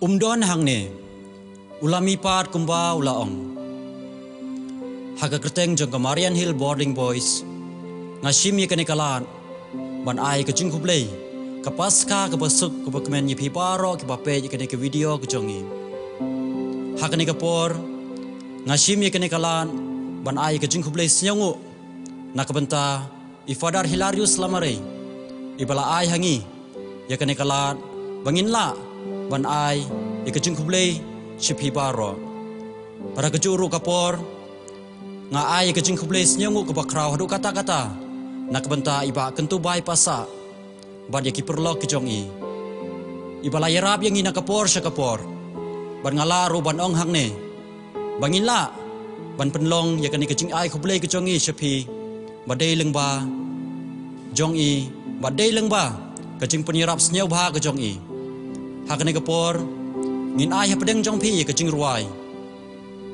Umdon hangne ulami pat kumba ulaong haga kerteng jong Marianhill boarding boys ngashim ye kane kalan ban ai ke Khublei ke Paskha ke BASUK ke bakmen ye BAROH ke bape ye kane ke video ke jongi haga ne kapor ngashim ye kane kalan ban ai ke Khublei snyangu nak benta ifadar hilarius lamare ibala ai hangi ye kane kalan bangin la ban ai ye ke Khublei shipi BAROH para kejuru kapor nga ai ke Khublei snyangu ke bakrau hadu kata-kata nak benta iba kentu bai pasa ban ye kiperlok ke jongi ibala yarap yang ina kapor syakapor ban ngala ru ban ong hangne bangila ban penlong ye kani ke ai Khublei ke jongi shipi badai lengba jongi badai lengba ke penyerap SNGEWBHA ke jongi hakane kapor ngin ai hapedeng jong pi ke Jingrwai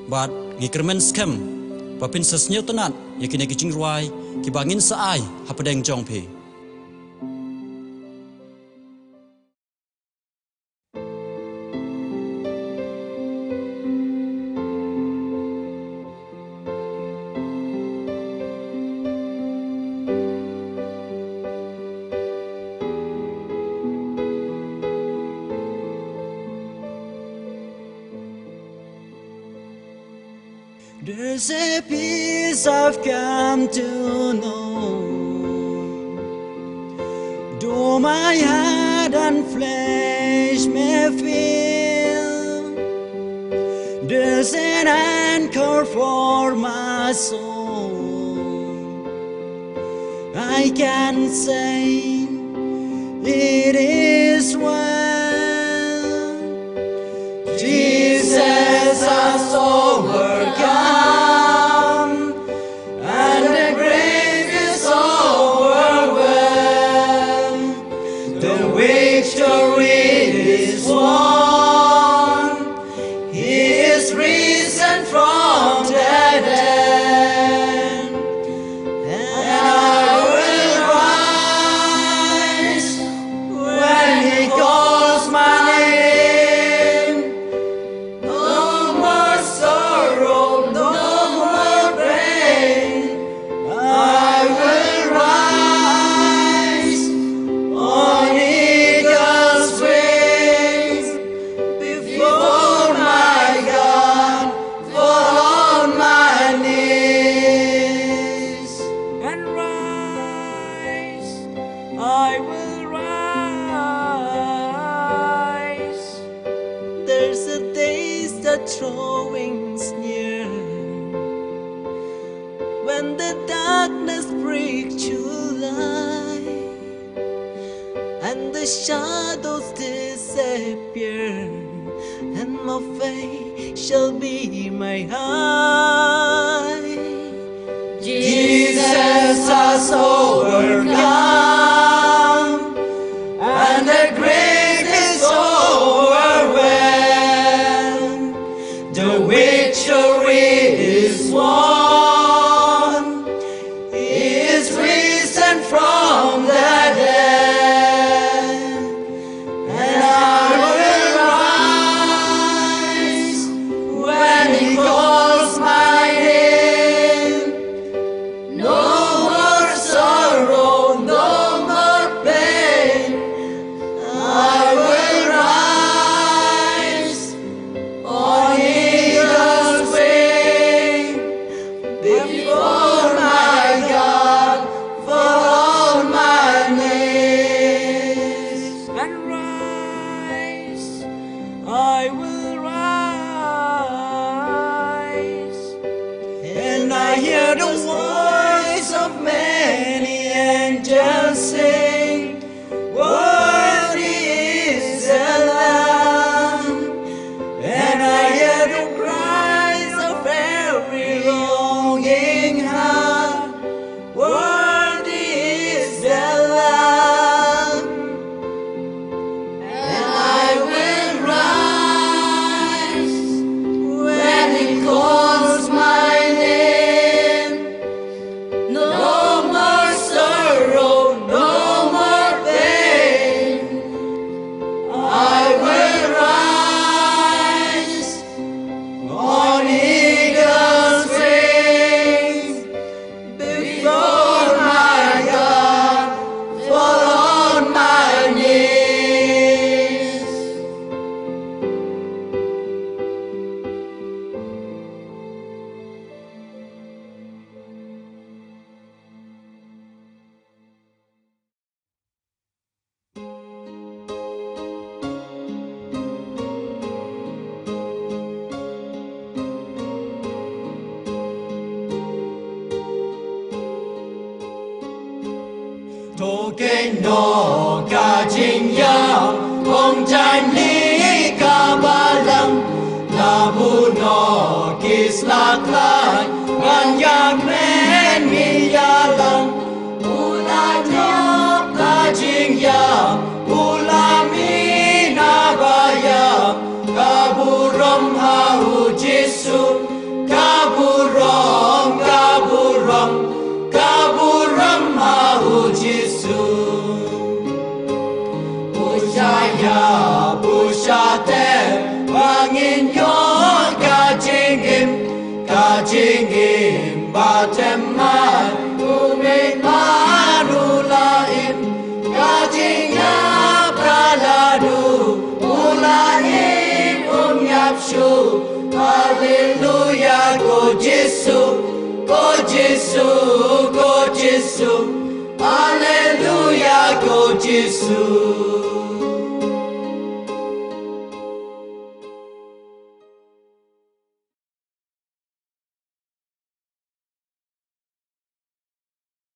bat ngikermen scam papin sesnyeu tenat yakine ke Jingrwai ki bangin sa ai hapedeng jong pi There's a peace I've come to know, though my heart and flesh may fail. There's an anchor for my soul. I can say it is well. Jesus has overcome, and the grave is overwhelmed. The victory is won. He is risen from the dead, and I will rise when He calls my name. No more sorrow, no more pain. I will rise on eagle's wings before my God, fall on my knees and rise. I will rise. There's a days that drawing's near, when the darkness breaks through light, and the shadows disappear, and my faith shall be my high. Jesus has overcome, and the grave is overwhelmed. The victory is won. He is risen from the dead, and I will rise when He calls my name. No more sorrow, no more pain. I will rise on eagle's wing before my God, fall on my knees and rise. I will rise, and I hear the voice of many angels sing, worthy is the Lamb. And I hear the cries of every longing heart, worthy is the Lamb. And I will rise when He calls my name. cái nọ cả chính ya không tranh lý cả ba lần là bu nọ kisla khai ban yak men mi ya lần bu la nọ cả chính ya bu la mi na ba ya cả bu rom ha hu Giêsu cả bu rom ha hu Giêsu Bushaya bushate bangin yo ka jingim batemai umin manulaim ka jingya praladu ulaim yapshu hallelujah go Giêsu Hallelujah go Giêsu